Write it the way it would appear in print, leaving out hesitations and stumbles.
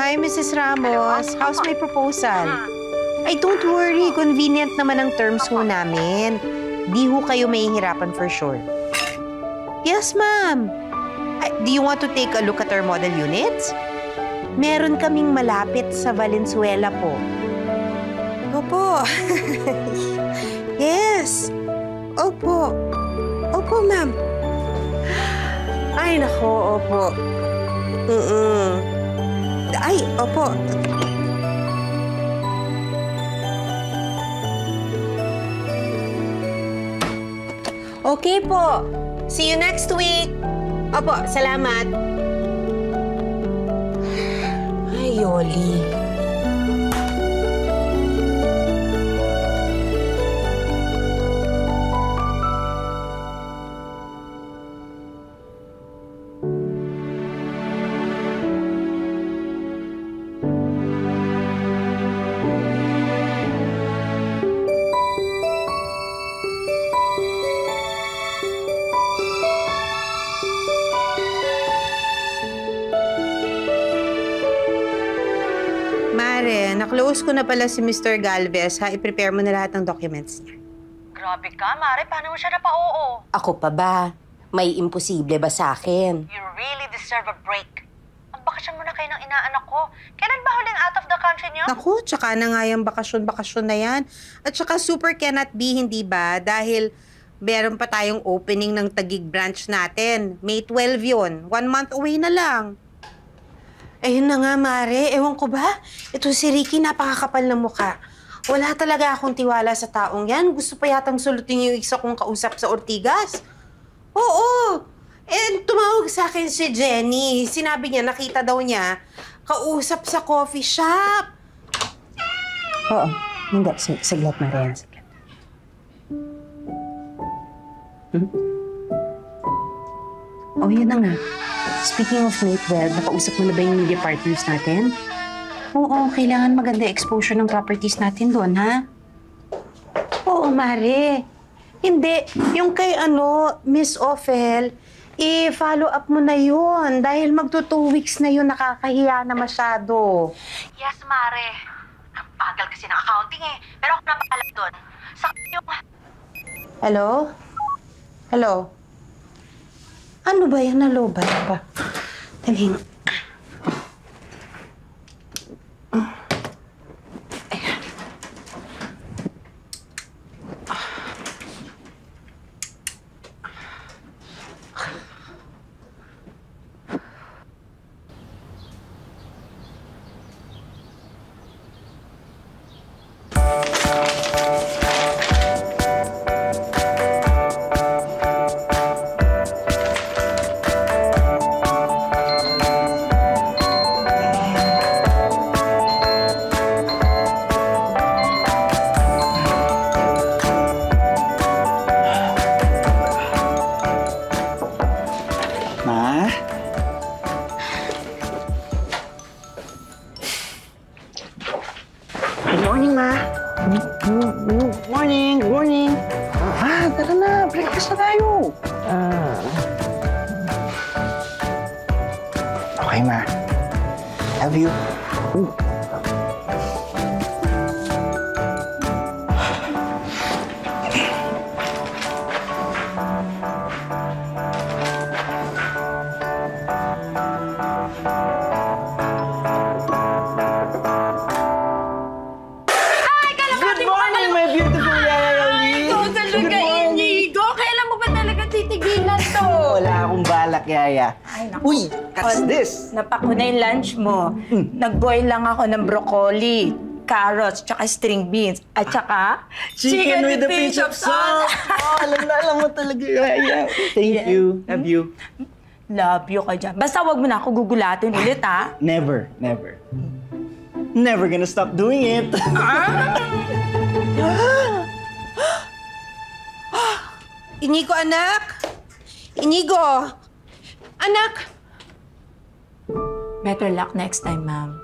Hi, Mrs. Ramos. How's my proposal? Ay, don't worry. Convenient naman ang terms ho namin. Di ho kayo mahihirapan for sure. Yes, ma'am. Do you want to take a look at our model units? Meron kaming malapit sa Valenzuela po. Opo. Yes. Opo. Opo, ma'am. Ay, nako, opo. Ay, opo. Okay po. See you next week. Opo, salamat. Ay, Yoli. Na-close ko na pala si Mr. Galvez, ha? I-prepare mo na lahat ng documents niya. Grabe ka, Mare. Paano mo siya napao-oo? Ako pa ba? May imposible ba sa akin? You really deserve a break. Magbakasyon muna kayo ng inaanak ko. Kailan ba huling out of the country niyo? Naku, tsaka na nga yung bakasyon na yan. At tsaka super cannot be, hindi ba? Dahil meron pa tayong opening ng Taguig branch natin. May 12 yun. 1 month away na lang. Ayun na nga, Mare. Ewan ko ba? Ito si Ricky, napakakapal na mukha. Wala talaga akong tiwala sa taong yan. Gusto pa yatang sulutin yung isa kong kausap sa Ortigas. Oo. Tumawag sa akin si Jenny. Sinabi niya, nakita daw niya, kausap sa coffee shop. Oo. Hindi. Saglit, Maria. Saglit. Oh, yun na nga. Speaking of May 12, nakausap mo na ba yung media partners natin? Oo, kailangan maganda exposure ng properties natin doon, ha? Oo, Mare. Hindi. Yung kay Miss Ophel, i-follow up mo na yun. Dahil magto 2 weeks na yun, nakakahiya na masyado. Yes, Mare. Ang bagal kasi ng accounting eh. Pero ako napakalam doon. Sa yung... Hello? Hello? Ano ba yan? Nalobat pa. Taling. Okay, Ma. Love you. Yaya. Ay, naku. Uy, what's this? Napako na yung lunch mo. Nag-boil lang ako ng broccoli, carrots, tsaka string beans, at tsaka Chicken with a pinch of salt. Oh, alam mo talaga, Yaya. Thank you. Love you. Love you ka dyan. Basta wag mo na ako gugulatin ulit, ha? Never, never. Never gonna stop doing it. Inigo, anak! Inigo! Anak! Better luck next time, ma'am.